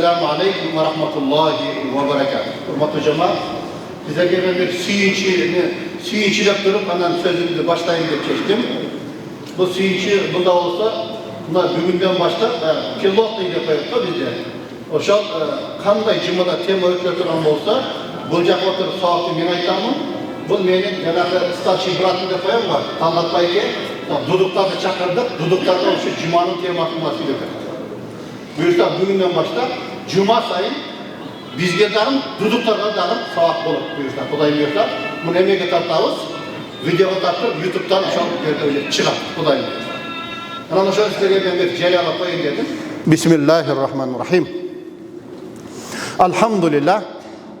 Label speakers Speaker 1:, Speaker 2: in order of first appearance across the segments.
Speaker 1: Esselamu Aleyküm ve Rahmetullahi ve Berekatuhu. Hürmetli cemaat, bizlerge ben bir suyunçilep durup hemen sözümüzü başlayayım diye çektim. Bu suyunçu bunda olsa, buna bugünden başlap, pilot diye koyup da bizde. Oşal, kanday cımada tema ötürülen olsa, bulacak oturup saatte ben aytamın, bu benim genelde starçı bırakımda koyan var. Tanıtmayı duduklarda çakırdık, duduklarda şu Cuma'nın temasını nasıl yapıyor. Buyursa bugünden başta Cuma sayın bizge dağın, duduklarına dağın saat bulup buyursa. Kudayım buyursa, bunu emeğe tartağız, videoya tartıp YouTube'dan şu an öyle çıkar. Kudayım buyursa. Yani şu an sizlere ben bir celala koyayım dedim. Bismillahirrahmanirrahim. Elhamdülillah.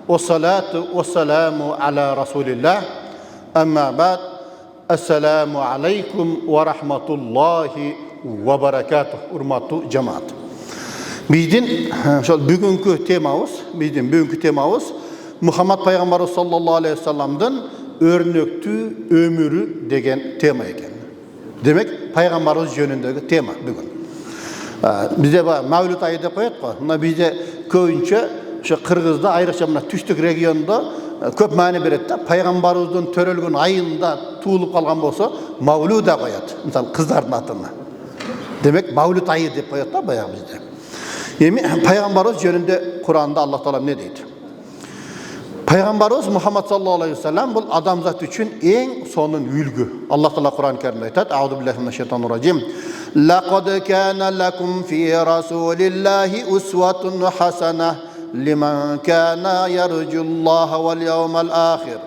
Speaker 1: Ve salatu ve selamu ala Resulillah. Amma ba'd. Esselamu aleyküm ve rahmetullahi ve berekatuhu. Hürmetli cemaat. Bizden bugünkü temamız Muhammed Peygamber sallallahu aleyhi ve sellem'den örnekli ömürü degen tema eken. Demek Peygamberimiz yönündeki tema bugün. Bize Mevlüt ayı da koyat ko. Buna bize köyünçe şu Kırgız'da ayrıca buna Tüştük regionda köp mani beredi. Peygamberimizden törelgün ayında tuğulup kalgan bolsa Mevlüt da koyat. Misal kızların atına. Demek Mevlüt ayı dep koyat da bayağı bizde. Yani Peygamberimiz yönünde Kur'an'da Allah Teala ne dedi? Peygamberimiz Muhammed sallallahu aleyhi ve sellem bu adamzat için en sonun ülgü. Allah Teala Kur'an-ı Kerim'de aytat. Euzubillahimineşşeytanirracim. Laqad kana lekum fi Rasulillahi uswatun haseneh limen kana yercullaha vel yevmel ahir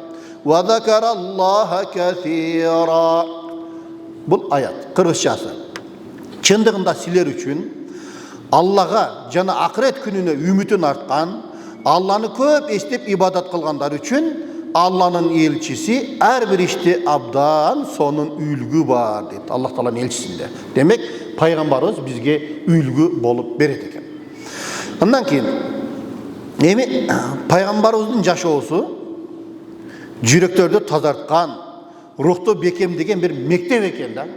Speaker 1: ve zekerallaha kethira. Bu ayet Kırgızçası. Çındığında siler için Allah'a canı ahiret gününe ümitin artkan, Allah'ını köp istep ibadat kılganlar için Allah'ın elçisi her bir işte abdan sonun ülgü var dedi. Allah Teala'nın elçisinde. Demek Peygamberimiz bizge ülgü bolup beredi eken. Ondan keyin Peygamberimizin yaşoğusu yüreklerini tazartkan, ruhtu bekemdegen bir mektep ekenden.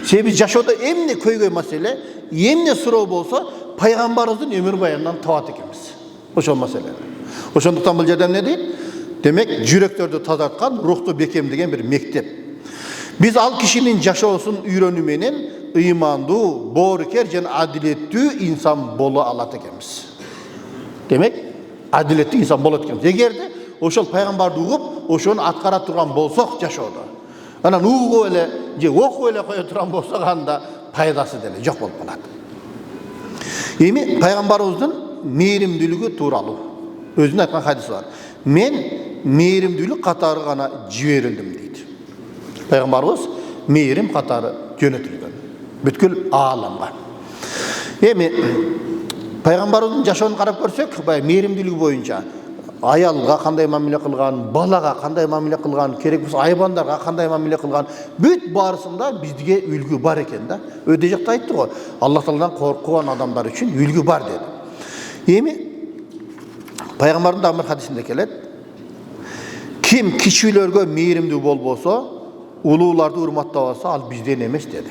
Speaker 1: Sebebi yaşoda emne köy mesele, emne sırov bolsa Peygamberimizin ömür bayanından tavat ekemiz. Oşol mesele. Oşonduktan bu yerden ne deyip? Demek yüreklerini tazartkan, ruhtu bekemdegen bir mektep. Biz al kişinin yaşoğusun üyrenümenen imandu, boruker, adiletli insan bolu alat ekemiz. Demek adiletli insan bolu ekemiz. Eğer de oşol Peygamberdi uğup, oşonu atkara turgan bolsak yaşoda. Ana nuğu öyle, oku öyle koya turan bolsak anda paydası dele, yok bolup kalat. Peygamberimizin meyrimdülüğü turalı. Özünün aytkan hadisi var. Men meyrimdülük katarı gana jiberildim deydi. Peygamberimiz meyrim katarı yönetilgen. Bütkül ağlamga. Peygamberimizin yaşamını karap görsek, meyrimdülüğü boyunca ayalga kanday mamile kılgan, balaga kanday mamile kılgan, kerek biz aybandarga kanday mamile kılgan, büt barısında bizge ülgü var eken de. Ödecekte ayttık o. Allah Teala'dan korkulan adamlar için ülgü var dedi. Peygamberin damır hadisinde kelet. Kim kişilerge meyrimdi bol bolsa, ulularda hurmatda olsa al bizden emes dedi.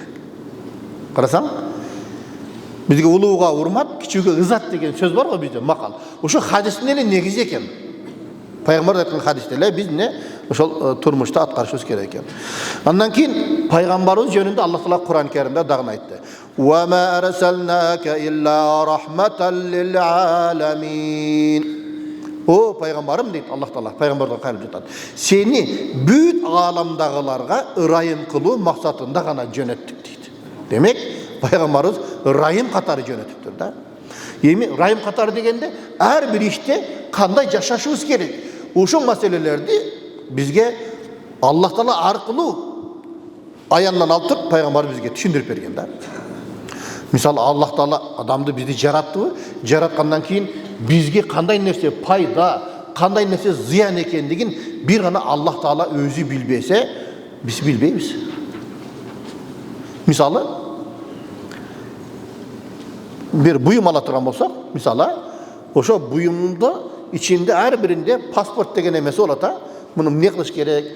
Speaker 1: Karasan? Bizge uluğa hurmat, küçüge ızat degen söz var mı bizde makal. Oşo hadisin ele negizi eken. Peygamber aytkan hadisler biz ne oşol turmuşta atkarışыбыз керек eken. Ondan keyin Peygamberimiz yönünde Allah Teala Kur'an-ı Kerim'de dağın aytdı. Ve ma erselnake illa rahmeten lil alamin. O Peygamberim deyip Allah Teala Peygamberden kalp tutar. Seni büyük alamdağılarga ırayım kılı maksatında gana yönettik deydi. Demek Peygamberimiz rahim katarı yönetiptir da. Rahim katarı degende her bir işte kanday yaşaşımız gerek. Uşun meselelerdi bizge Allah Teala arqılı ayandan altıp Peygamber bizge düşündürüp bergende. Misal Allah Teala adamdı bizi jarattı. Jaratkandan keyin bizge kanday nerse payda, kanday nerse ziyan ekendigin bir gana Allah Teala özü bilbese biz bilbeymiz. Misalı bir buyum alatıran bolsak, misala, oşo buyumda içinde her birinde pasport degen emesi olata, мұны не қылыш керек,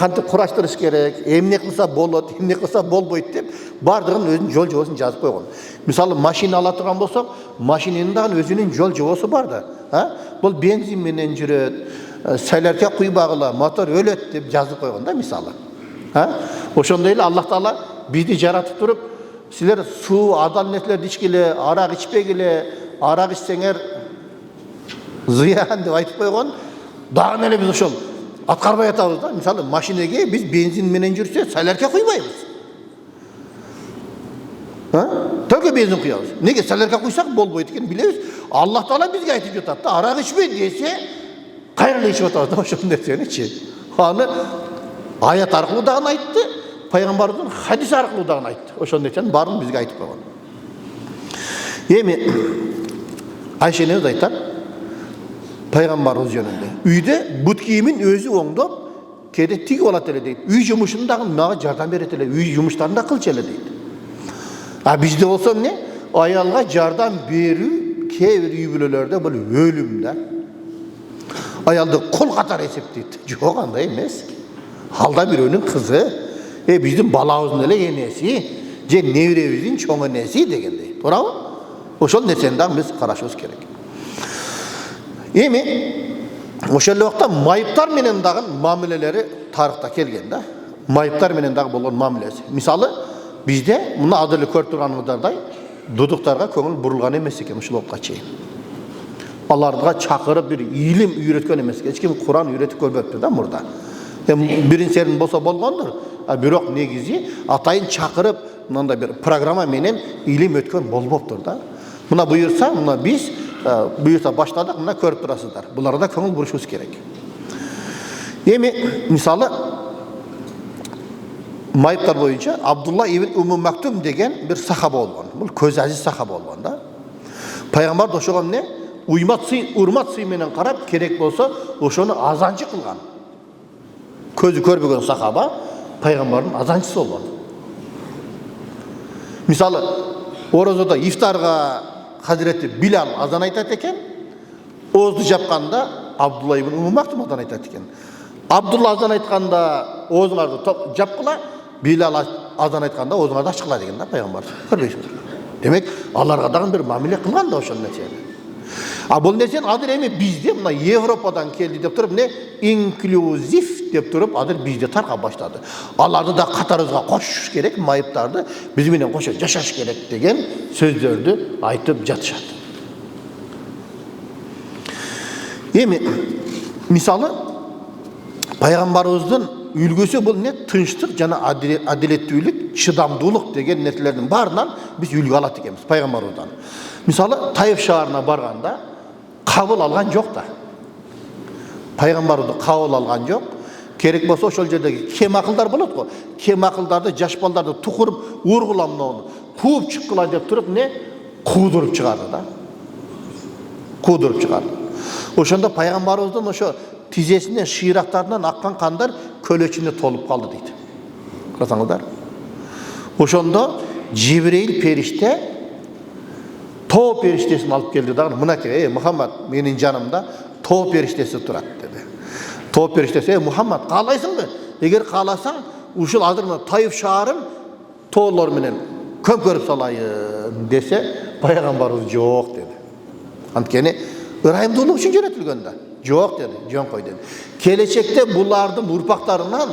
Speaker 1: қантып құраштырыш керек, емне қылса болады, емне қылса болбойды деп, бардығын өзінің жол жобасын жазып қойған. Мысалы, машина ала тұрған болсақ, машинаның да өзінің жол жобасы бар да. Бұл бензинменен жүреді, сәлерке құйбағыла, мотор өледі деп жазып қойған да, мысалы. Ошондой эле Аллах Таала бизди жаратып туруп, силер суу, адал нерселерди ичкиле, арақ ичпегиле, арақ ичсеңер зыян деп айтып койгон. Дагы эле биз ошол аткарбай атабыз да. Мисалы, машинеге биз бензин менен жүрсө, сәлерке куйбайбыз. Только бензин куябыз. Неге сәлерке куйсак болбойт экен билебиз. Аллах Таала бизге айтып жатат да, арақ ичпе десе, кайрылы ичип атабыз да ошол нерсени. Аны аят аркылуу дагы айтты, пайгамбардын хадис аркылуу дагы айтты. Ошол нерсени баарын бизге айтып койгон. Эми Айша энебиз айтат, пайгамбарыбыз жөнүндө. Үйдө бут кийимин өзү оңдоп, кээде тигип алат эле дейт. Үй жумушун дагы мага жардам берет эле, үй жумуштарын да кылчу эле дейт. А бизде болсо эмне? Аялга жардам берүү кээ бир үй бүлөлөрдө бул өлүм да. Аялды кул катары эсептейт. Жок, андай эмес. Алда бирөөнүн кызы, биздин балабыздын эле энеси, же неберебиздин чоң энеси дегендей. Туурабы? Ошол нерсени дагы биз карашыбыз керек. Эми ошол эле убакта майыптар менен дагы мамилелери тарыхта келген да. Майыптар менен дагы болгон мамилеси. Мисалы, bizde muna adıyla көріп тұрғанымыздардай дудуктарга көңіл бурулган эмес экен ушул убакка чейин. Аларга чакырып бир илим үйрөткөн эмес. Эч ким Куран үйрөтүп көрбөптү да мурда. Биринчерин болсо болгондур, а бирок негизи атайын чакырып мындай бир программа менен илим өткөн болбоптур да. Мына буюрса, мына биз буюрса баштадык, мына көрүп турасыздар. Буларга да көңүл бурушубуз керек. Эми мисалы майыптар боюнча Абдулла ибн Умmu Мактум деген бир сахаба болгон. Бул көз азиз сахаба болгон да. Пайгамбар ошого эмне? Урмат сый менен карап, керек болсо ошону азанчы кылган. Көзү көрбөгөн сахаба пайгамбардын азанчысы болгон. Мисалы, орозодо ифтарга Hazreti Bilal azan айтат экен, оозду жапканда Абдулла ибн Умmu Мактум азан айтат экен. Абдулла азан айтканда оозуңарды жапкыла, Bilal azan aytkanda oğuzlardı açıkla деген да пайгамбар. Көрбөйсүңөр. Демек, аларга дагы бир мамиле кылган да ошол нерсени. А бул нерсени азыр эми бизде мына Европадан келди деп туруп, эмне инклюзив деп туруп, азыр бизде таркап баштады. Аларды да катарыбызга кошуш керек, майыптарды биз менен кошо жашаш керек деген сөздөрдү айтып жатышат. Эми мисалы пайгамбарыбыздын үлгүсү бул не? Тынчтык жана адилеттүүлүк, чыдамдуулук деген нерселердин баарынан биз үлгү алат экенбиз пайгамбарыбыздан. Мисалы, Тайып шаарына барганда кабыл алган жок да. Пайгамбарыбызды кабыл алган жок. Керек болсо ошол жердеги кемакылдар болот го. Кемакылдарды, жаш балдарды тукуруп, ургуламноону, кууп чыккыла деп туруп, не? Куудуруп чыгарды да. Куудуруп чыгарды. Ошондо пайгамбарыбыздын ошо тизесинен, шыйрактарынан аккан кандар көлөчүнө толуп калды дейт. Карасаңыздар. Ошондо Жибрейил периште тоо периштесин алып келди дагы, мынакей, Мухаммад, менин жанымда тоо периштеси турат деди. Тоо периштеси, Мухаммад, каалайсыңбы? Эгер кааласаң, ушул азыр Тайып шаарын тоолор менен көмкөрүп салайын десе, пайгамбарыбыз жок деди. Анткени ырайымдуулук үчүн жөнөтүлгөн да. Жок деди, жөн кой деди. Келечекте булардын урпактарынан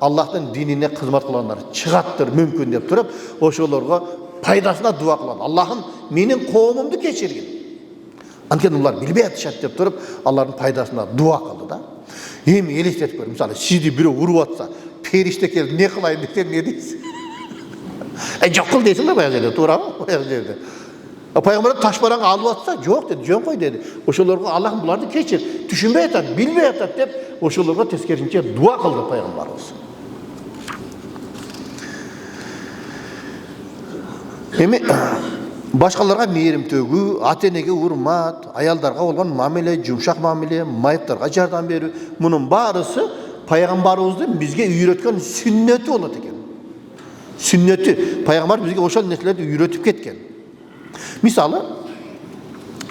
Speaker 1: Аллахтын динине кызмат кылгандар чыгаттыр мүмкүн деп туруп, ошолорго пайдасына дуа кылат. Аллахым менин коомумду кечиргин. Анткени улар билбей атышат деп туруп, алардын пайдасына дуа кылды да. Эми элестетип көр, мисалы, сизди бирөө уруп атса, периште келип не кылайын десе не дейсиз? Жок кыл дейсиң да баягы жерде, туурабы? Баягы жерде. Пайгамбар ташбараңга алып атса, жок деди, жөн кой деди. Ошолорго Аллахым буларды кечир, түшүнбөй атат, билбей атат деп, ошолорго тескерисинче дуа кылды пайгамбарыбыз. Эми башкаларга мээрим төгүү, ата-энеге урмат, аялдарга болгон мамиле, жумшак мамиле, майыптарга жардам берүү, мунун баарысы пайгамбарыбыздын бизге үйрөткөн сүннөтү болот экен. Сүннөтү, пайгамбар бизге ошол нерселерди үйрөтүп кеткен. Мисалы,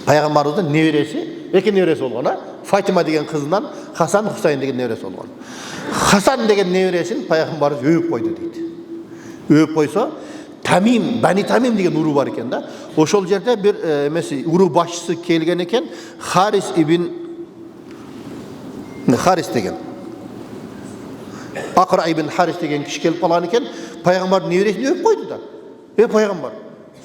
Speaker 1: пайгамбарыбыздын небереси, эки небереси болгон, Фатима деген кызынан Хасан Хусайн деген небересі болгон. Хасан деген небересин пайгамбарыбыз өйүп койду дейт. Өйүп койсо, Тамим, Бани Тамим деген уру бар экен да. Ошол жерде бир эмеси уру башчысы келген экен, Харис деген. Акра ибн Харис деген киши келип калган экен, пайгамбардын небересин өйүп койду да. Пайгамбар,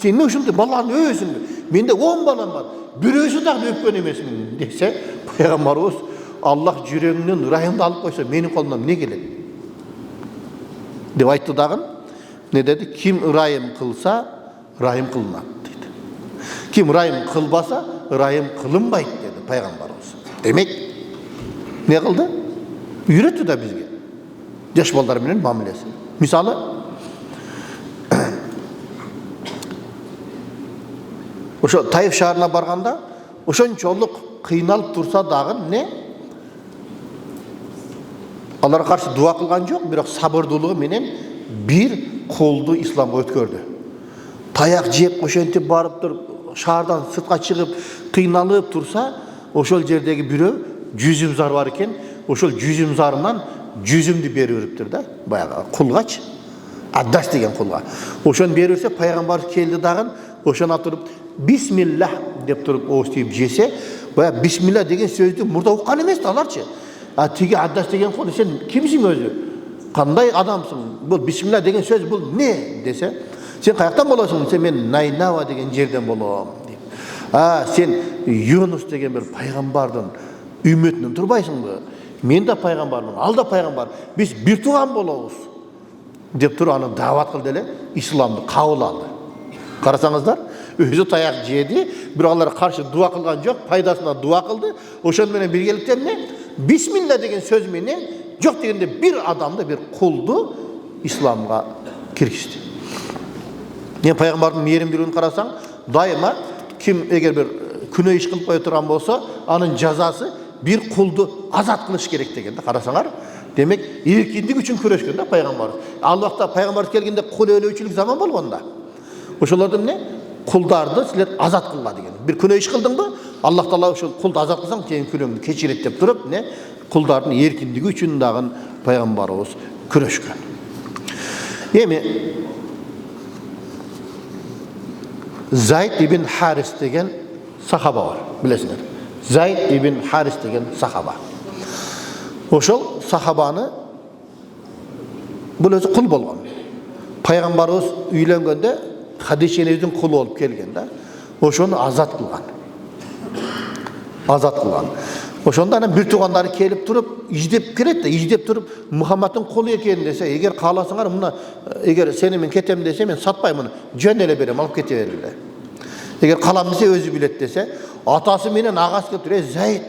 Speaker 1: сен эмне ушундай баланы өйөсүңбү? Менде 10 балам бар. Бирөөсү дагы өпкөн эмесмин десе, пайгамбарыбыз Аллах жүрөгүнөн ырайымды алып койсо, менин колумдан эмне келет? Деп айтты дагы. Ne dedi? Kim ırayım kılsa ırayım kılınat dedi. Kim ırayım kılbasa ırayım kılınmaydı dedi Peygamberimiz. Demek ne kıldı? Üretti de bizge. Yaş balları bilen muamelesi. Misalı oşo Taif şaharına barganda oşonçoluk kıynalıp tursa dagı ne? Allah'a karşı dua kılgan yok, biroq sabırdılığı menen bir koldu İslam'a ötkürdü. Tayak jep oşentip barıp durup şahardan sırtqa çıkıp kıynalıp tursa, oşol jerdegi biri 100 zar var eken, oşol 100 zarından 100'ümdü beriptir da, bayağı kulgaç, Addas degen kulga. Oşon berirse Peygamber keldi dagın, oşona turup Bismillah dep turup oğustayıp jese, bayağı Bismillah degen sözdü murda uqqan emes da alarçı. Tigi Addas degen kul, sen kimsin özü? Qanday adamsın? Bu Bismillah degen söz bu ne dese, sen qayaktan bolasın? Sen men Naynava degen jerden bolam deyip. Sen Yunus degen bir paygambardın ümmetinden turbaysınbı? Men de paygambarmın, al da paygambar. Biz bir tuğan bolabız. Dep turup аны davat kıldı ele, İslam'dı kabul aldı. Karasanızlar, özü tayak jedi, biroqlara karşı dua kılgan yok, paydasına dua kıldı. Oşon menen birgelikten ne? Bismillah degen söz menen yok degende bir adamdı, bir kuldu İslam'a kirgizdi. Ne paygambardın meyrimdilигин karasan, daima kim eğer bir күнөө iş kılıp koya turgan bolsa, anın cazası bir kuldu azat kılış gerek degende karasalar. Demek erkinlik üçün köreşken de paygambar. Allah'ta paygambar kelgende kul ölөөчүлүк zaman bolganda. Oşolardan ne? Kuldardı sizler azat kılma degen. Bir күнөө iş kıldın mı? Allah Taala oşol kuldu azat kılsang, senin күнөөңдү keçiret dep turup ne? Kuldardın erkinligi üçün dagın paygambarыбыз köreşken. Emi Zayd ibn Haris degen sahaba var, bilesizler. Zayd ibn Haris degen sahaba. Oşol sahabany bul özü kul bolgan. Paygambarыбыз üylengende Hadişenizin kulu olup kelgen da. Oşonu azat kılgan. Azat kılgan. Oşonda bir tuğandары kelip turup ijdep kiret de, ijdep turup Muhammad'ın kulu eken dese, eğer kalasыңар muna, eğer seni men ketem dese, men satpay bunu, jön ele berem, alıp kete verirler. Eğer kalam dese, özü bilet dese, atası menen ağası kelip turup, Zayd,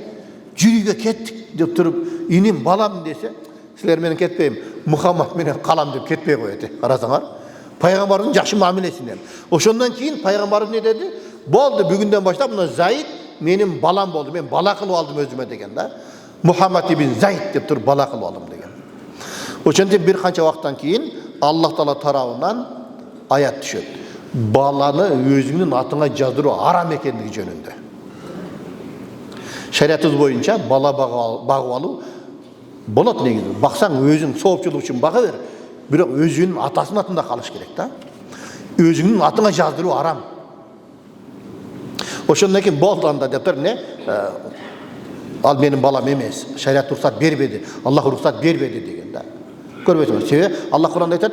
Speaker 1: jürüge kettik dep turup, inim balam dese, sizler menen ketpeyim, Muhammad menen kalam dep ketpey koyete, karasaңар. Peygamberin yaxşı muamelesinden. Oşondan keyin Peygamberimiz ne dedi? Boldu, bugünden başlap buna Zayd menim balam boldu. Men bala kılıp aldım özüme degen da. Muhammed ibn Zayd dep turup bala kılıp aldım degen. Oşonda bir kança vaqttan keyin Allah Taala tarabından ayat düşöt. Balаны özünün atına jazdırуу haram ekenligi jönündө. Şeriatыбыз boyunca bala bagıp alуу bolat negizi. Baksaң özüň soopçuluk üçün baga ber. Biroq özünün atasının atında kalış gerek da. Özünün atına jazdırуу haram. Oşondan keyin boldanda depler ne? Al benim balam emes. Şeriat ruhsat berbedi. Allah ruhsat berbedi degen da. Görmüyorsunuz. Sebebi Allah Kur'an'da aytar: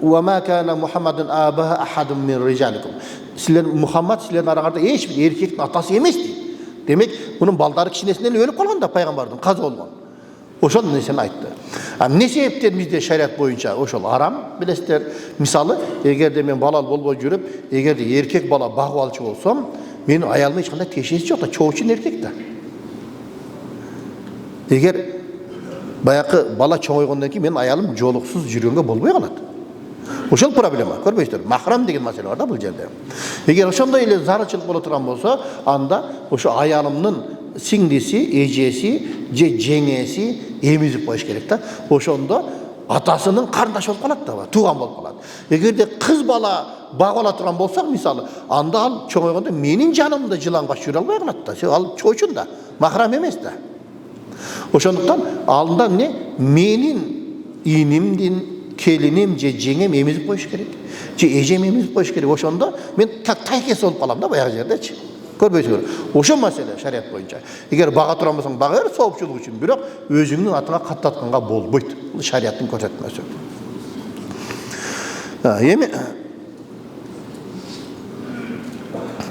Speaker 1: "Ve ma kana Muhammedun abaha ahadun min rijalikum." Sizler Muhammed sizlerin arasında hiçbir erkektin atası emesdi. Demek bunun baldары kişinesinden ölüp kalgan da peygamberden kazı olgan. Oşon nesen aytты. Ne sebepten bizde şeriat boyunca oşol haram bilesizler. Misalı, eğer de men balal bolboy жүрüp, eğer de erkek bala bagıp alçı bolsam, menin ayalma hiç kандай teşhisi yok da, çoğu için erkek de. Eğer bayakı bala çoğuygondan keyin menin ayalım joluksuz жүрgөнгө bolboy kalat. Oşol problema, görmüyorsunuz. Mahram degen mesele var da bu jerde. Eğer oşonday ele zararçılık bola turan bolsa, anda oşo ayalımnın singdisi, ejesi, je jengesi emizip koyuş gerek da. Oşonda атасының қарындашы болып қалады да, туған болып қалады. Егерде қыз бала бағала тұрған болсақ, мысалы, анда ал чоңайғанда менің жанымда жыланға жүре албай қалады да. Ал чочун да, махрам емес да. Ошондуктан алдында менің инімден келінем же жеңем емізіп қойыш керек, же ежем емізіп қойыш керек. Ошондо мен тайкесі болып қалам да баяғы жердечи. Көрбөйсүңөр. Ошо маселе шарият боюнча. Эгер бага туран болсоң, бага бер соопчулук үчүн, бирок өзүңдүн атыңа каттатканга болбойт. Бул шариаттын көрсөтмөсү. Эми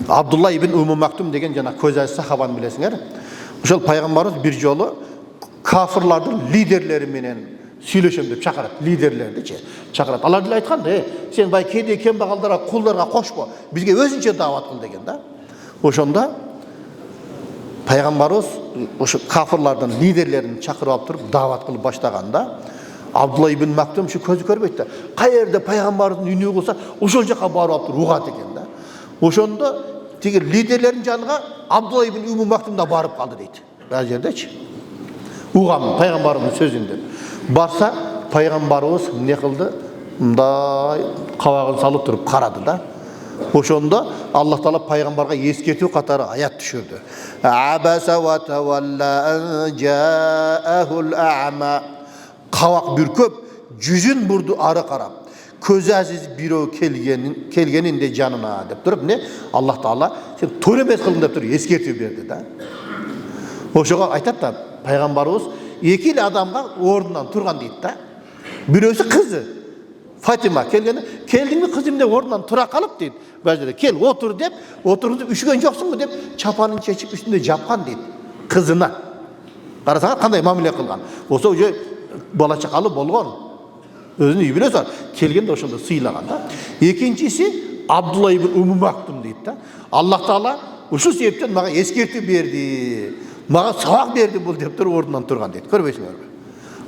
Speaker 1: Абдулла ибн Уму Мактум деген жана көз ажы сахабаны билесиңер. Ошол пайгамбарыбыз бир жолу кафырлардын лидерлери менен сүйлөшөм деп чакырат, лидерлерди чакырат. Алар деле айткан да, сен бай кедей кембагалдарга, кулдарга кошпо, бизге өзүнчө даават кыл деген да. Ошонда пайгамбарыбыз ошо кафырлардын лидерлерин чакырып алып туруп даават кылып баштаганда, Абдулла ибн Мактум шу көзү көрбөйт да. Каерде пайгамбардын үнү кылса, ошол жака барып алып туруп угат экен да. Ошондо тиги лидерлердин жанына Абдулла ибн Уму Мактум да барып калды дейт. Бул жердечи. Угам пайгамбардын сөзүн деп. Барса пайгамбарыбыз эмне кылды? Мындай кабагын салып туруп карады да. Ошондо Аллах Таала пайгамбарга эскертүү катары аят түшүрдү. Абаса ва тавалла жаахул а'ма. Кабак бүркөп, жүзүн бурду ары карап. Көзү азиз бирөө келгенинде жанына деп туруп, Аллах Таала сен төр эмес кылдың деп туруп эскертүү берди да. Ошого айтат да пайгамбарыбыз эки эле адамга ордунан турган дейт да. Бирөөсү кызы Фатима келдиңби кызым деп ордунан тура калып дейт. Бажыда кел отур деп, отурду үшкөн жоксуңбу деп чапанын чечип үстүндө жапкан дейт кызына. Карасаңар кандай мамиле кылган. Болсо уже бала чакалы болгон. Өзүнүн үй бүлөсү бар. Келгенде ошондо сыйлаган да. Экинчиси Абдулла ибн Уму Мактум дейт да. Аллах Таала ушул себептен мага эскертүү берди. Мага сабак берди бул деп туруп ордунан турган дейт. Көрбөйсүңөрбү?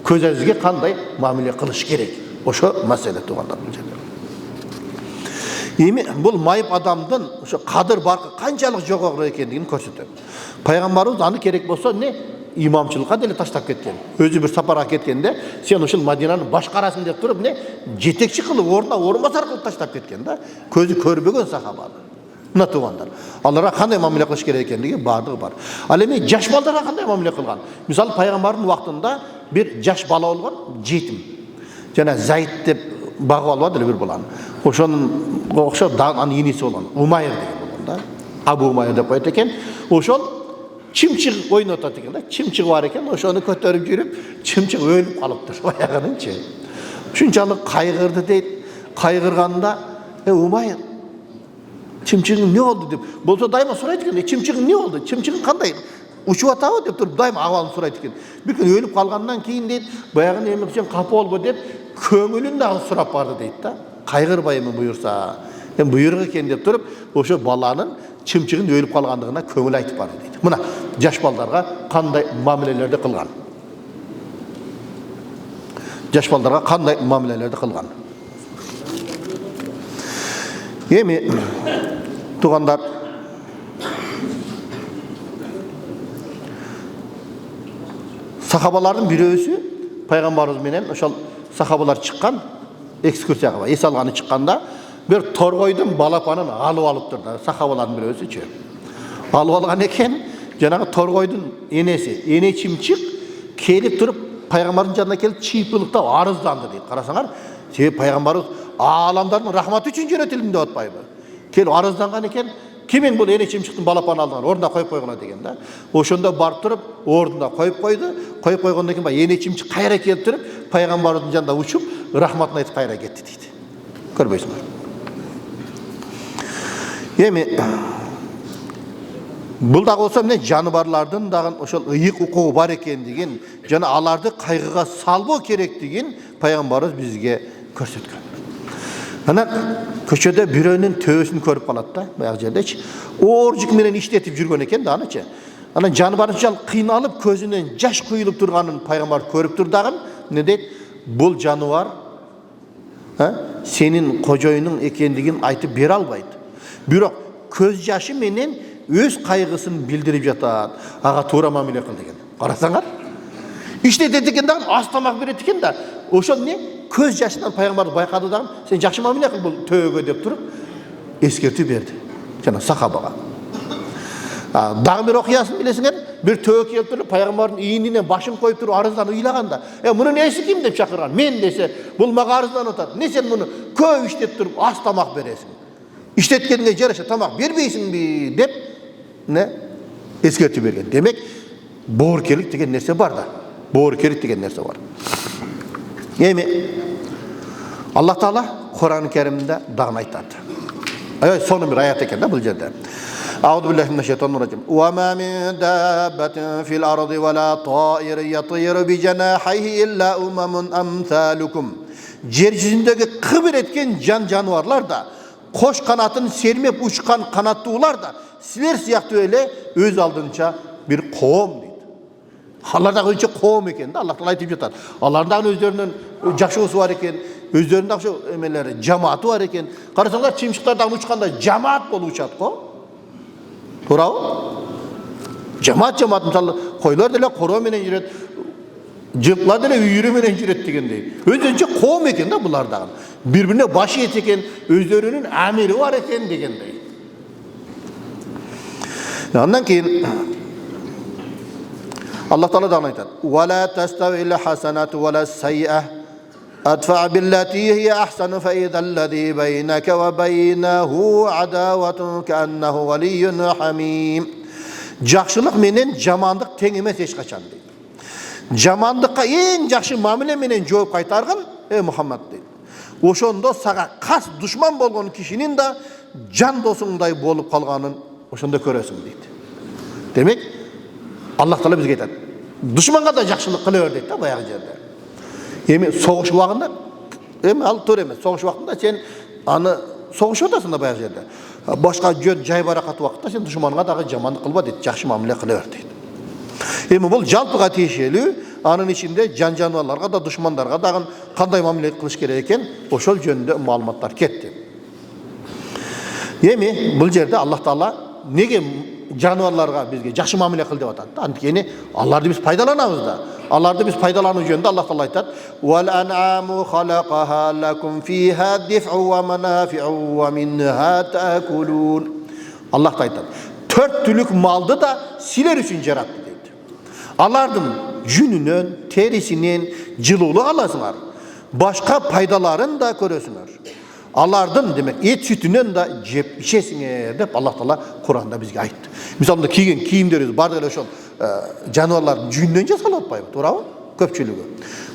Speaker 1: Көз азизге кандай мамиле кылыш керек? Ошо маселе туугандар бул жерде. Эми бул майып адамдын ошо кадыр баркы канчалык жогору экендигин көрсөтөт. Пайгамбарыбыз аны керек болсо имамчылыкка деле таштап кеткен. Өзү бир сапарга кеткенде, сен ушул Мадинаны башкарасың деп туруп, жетекчи кылып ордуна орунбасар кылып таштап кеткен да. Көзү көрбөгөн сахабаны. Мына туугандар. Аларга кандай мамиле кылыш керек экендиги бардыгы бар. Ал эми жаш балдарга кандай мамиле кылган? Мисалы пайгамбардын убактында бир жаш бала болгон, жетим. Жана Зайд деп багып алып эле бир баланы. Ошонун окшоп анын иниси болгон, Умайр деген болгон да. Абу Умайр деп коет экен. Ошол чымчык ойнотот экен да. Чымчыгы бар экен, ошону көтөрүп жүрүп, чымчык өлүп калыптыр баягынынчы. Ушунчалык кайгырды дейт. Кайгырганда, Умайр чымчыгың не болду деп. Болсо дайыма сурайт экен, чымчыгың не болду? Чымчыгың кандай? Учуп атабы деп туруп дайыма абалын сурайт экен. Бир күн өлүп калгандан кийин дейт, баягы эми сен капа болбо деп көңүлүн дагы сурап барды дейт да. Кайгырбаймы буюрса. Эми буйрук экен деп туруп, ошо баланын чымчыгын өлүп калгандыгына көңүл айтып барды дейт. Мына жаш балдарга кандай мамилелерди кылган. Жаш балдарга кандай мамилелерди кылган. Эми туугандар, сахабалардын бирөөсү пайгамбарыбыз менен ошол сахабалар чыккан экскурсияга, эс алганы чыкканда бир торгойдун балапанын алып алыптыр да, сахабалардын бирөөсүчү. Алып алган экен, жанагы торгойдун энеси, эне чымчык келип туруп пайгамбардын жанына келип чыйпылыктап арызданды дейт. Карасаңар, себеби пайгамбарыбыз ааламдардын рахматы үчүн жөнөтүлдүм деп атпайбы? Келип арызданган экен, кимин бул эне чымчыктын балапанын алдыңар, ордуна коюп койгула деген да. Ошондо барып туруп ордуна коюп койду. Коюп койгондон кийин эне чымчык кайра келип туруп пайгамбардын жанында учуп, рахматын айтып кайра кетти дейт. Көрбөйсүңөр. Эми бул дагы болсо эмне жаныбарлардын дагы ошол ыйык укугу бар экендигин жана аларды кайгыга салбоо керектигин пайгамбарыбыз бизге көрсөткөн. Анан көчөдө бирөөнүн төбөсүн көрүп калат да, баягы жердечи. Ооржик менен иштетип жүргөн экен да анычы. Анан жаныбарынчал кыйналып көзүнөн жаш куюлуп турганын пайгамбар көрүп тур дагы эмне дейт? Бул жаныбар сенин кожоюнуң экендигин айтып бере албайт. Бирок көз жашы менен өз кайгысын билдирип жатат. Ага туура мамиле кыл деген. Карасаңар, иштетет экен дагы, аз тамак берет экен да. Ошол не? Көз жашынан пайгамбарды байкады дагы, сен жакшы мамиле кыл бул төөгө деп туруп эскертүү берди. Жана сахабага. Дагы бир окуясын билесиңер, бир төөгө келип туруп пайгамбардын ийинине башын коюп туруп арызданып ыйлаганда, мунун ээси ким деп чакырган? Мен десе, бул мага арызданып атат. Не сен муну көп иштеп туруп аз тамак бересиң? İştetkeniге жараша тамак бербейсиңби деп не эскертүү берген. Демек, боорукерлик деген нерсе бар да. Боорукерлик деген нерсе бар. Эми Аллах Таала Кур'ан-ы Керимде дагы айтат. Сону бир аят экен да бул жерде. Аузу биллахи минаш шайтанир раджим. Ва ма мин даббатин фил арди ва ла таирин ятиру би жанахиhi илля умамун амсалукум. Жер жүзүндөгү кыбыр эткен жануарлар да, koş kanatını sermep uçkan kanattуулар da силер сыяктуу эле өз алдынча bir коом дейт. Алар дагы өчө коом экен да, Аллах Таала айтып жатат. Алардын дагы өздөрүнүн жакшысы бар экен, өздөрүнүн дагы эмелери, жамааты бар экен. Карасаңдар, чымчыктар дагы учканда жамаат болуп учат го. Туурабы? Жамаат мисалы койлор деле короо менен жүрөт, жылкылар деле үйүрө менен жүрөт дегендей. Өзүнчө коом экен да булар дагы. Birbirine başı et eken, özlerinin amiri var eken degендей. Ondan keyin Allah Taala da aytadi: "Ve la tastavi'l hasanatu ve la sayyi'ah adfa' billati hiya ahsanu fa idhallazî beyneke ve beynehu adavatun ka'annahu valiyyun hamim." Jakşılık menen jamandyk teң emes eç kaçan deydi. Jamandykka eң jakşı mamile menen жооп kaytargın, ey Muhammed deydi. Ошондо сага кас душман болгон кишинин да жан досуңдай болуп калганын ошондо көрөсүң дейт. Демек, Аллах Таала бизге айтат. Душманга да жакшылык кыла бер дейт да баягы жерде. Эми согуш убагында, ал туура эмес. Согуш убагында сен аны согушуп атасың да баягы жерде. Башка жөн жай баракат убакытта сен душманга дагы жамандык кылба дейт, жакшы мамиле кыла бер дейт. Эми бул жалпыга тиешелүү, анын ичинде жан-жануарларга да душмандарга дагы кандай мамиле кылыш керек экен, ошол жөнүндө маалыматтар кетти. Эми бул жерде Аллах Таала неге жануарларга бизге жакшы мамиле кыл деп атат? Анткени аларды биз пайдаланабыз да. Аларды биз пайдалануу жөнүндө Аллах Таала айтат: "Вал ан'аму халакаха лакум фиха диф'у ва манафи'у ва минха таакулун." Аллах айтат: "Төрт түлүк малды да силер үчүн жаратты" дейт. Алардын жүнүнөн, терисинен жылуулук аласыңар. Башка пайдаларын да көрөсүңөр. Алардын демек эт сүтүнөн да жеп ичесиңер деп Аллах Таала Кур'анда бизге айтты. Мисалында кийген кийимдерибиз бардык эле ошол жануарлардын жүнүнөн жасалып атпайбы, туурабы? Көпчүлүгү.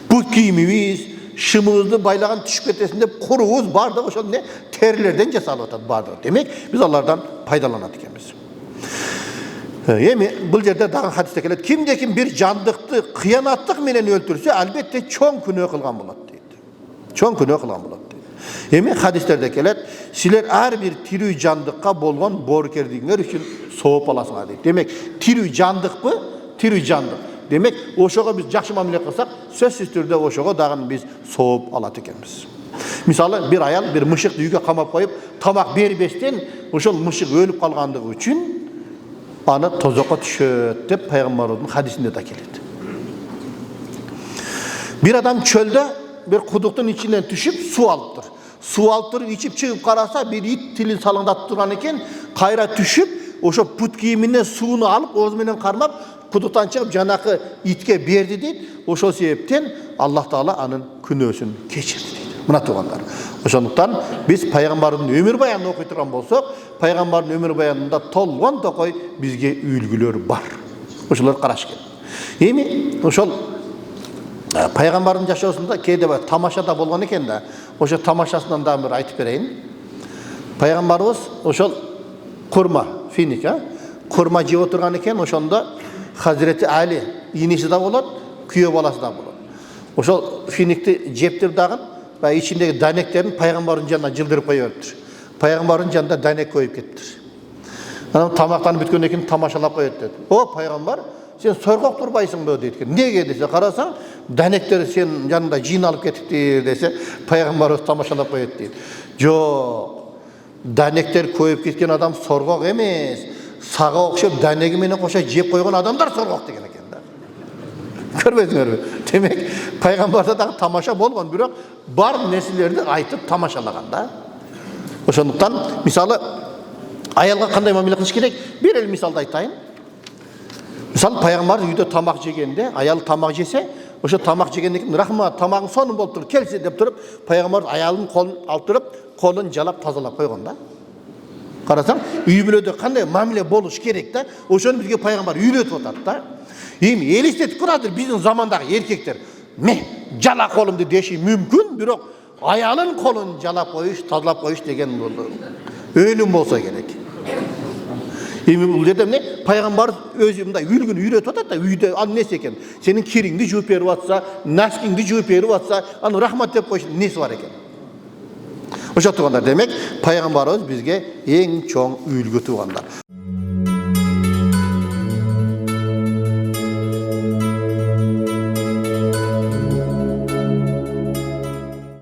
Speaker 1: Бут кийимибиз, шымыбызды байлаган түшүп кетесин деп курубуз бардык ошол не терилерден жасалып атат бардык. Демек биз алардан пайдаланат экенбиз. Эми бул жерде дагы хадисте келет: кимде-ким бир жандыкты кыянаттык менен өлтүрсө, албетте чоң күнөө кылган болот дейт. Чоң күнөө кылган болот дейт. Эми хадистерде келет: силер ар бир тирүү жандыкка болгон боорукерлигиңер үчүн сооп аласыңар дейт. Демек, тирүү жандыкпы? Тирүү жандык. Демек, ошого биз жакшы мамиле кылсак, сөзсүз түрдө ошого дагы биз сооп алат экенбиз. Мисалы, бир аял бир мышыкты үйгө камап коюп, тамак бербестен ошол мышык өлүп калгандыгы үчүн аны тозокко түшөт деп пайгамбардын хадисинде да келет. Bir adam çölde bir kuduktun içinden düşüp su alıptır. Su alıptır, içip çıkıp karasa bir it tilin salındatıp duran eken kayra düşüp oşo put kiyiminden suyunu alıp ozmenen karmap kuduktan çıkıp janakı itke berdi deydi. Oşo sebepten Allah Taala anın күнөөсүн keçirdi deydi. Mına tuğanlar. Oşonduktan biz Peygamberin ömür bayanını okuy turgan bolsak, Peygamberin ömür bayanında tolgon tokoy bizge ülgülөр бар. Oşolar karaş keldi. Эми ошол Peygamberin жашоосунда кейде бар тамашада болгон экен да. Ошо тамашасынан да бир айтып берейин. Peygamberimiz ошол kurma, finik ha. Kurma жеп отурган экен, ошондо Hazreti Ali иниси да болот, күйөө баласы да болот. Ошол finikти жептир дагы ve içindeki daneklerin Peygamberin janına жылдырып коюп бериптир. Peygamberin janында danek коюп кеттир. Анан тамактанып бүткөндөн кийин тамашалап коет dedi. O Peygamber, sen sorgok turbayсың deyт экен. Неге десе, карасаң, данектер сен жанында жыйналып кетиптир десе, Peygamber тамашалап коет дейт. Жок. Данектер коюп кеткен адам соргок эмес. Сага окшоп данеги менен кошо жеп койгон адамдар соргок деген экен да. Көрбөдүңөрбү? Демек, пайгамбарда дагы тамаша болгон, бирок бар нерселерди айтып тамашалаган да. Ошондуктан, мисалы, аялга кандай мамиле кылыш керек? Бир эле мисалды айтайын. Мисалы, пайгамбар үйдө тамак жегенде, аял тамак жесе, ошо тамак жегенден кийин рахмат, тамагың сонун болуп тур, келсе деп туруп, пайгамбар аялдын колун алып туруп, колун жалап тазалап койгон да. Карасаң, үй бүлөдө кандай мамиле болуш керек да? Ошону бизге пайгамбар үйрөтүп атат да. Эми элестетип карадыр биздин замандагы эркектер, жала колумду деши мүмкүн, бирок аялын колун жалап коюш, тазалап коюш деген өлүм болсо керек. Эми бул жерде эмне? Пайгамбар өзү мындай үлгүн үйрөтүп атат да, үйдө ал нерсе экен. Сенин кириңди жууп берип атса, носкиңди жууп берип атса, аны рахмат деп коюш неси бар экен? Ошо турганда демек, пайгамбарыбыз бизге эң чоң үлгү туугандар.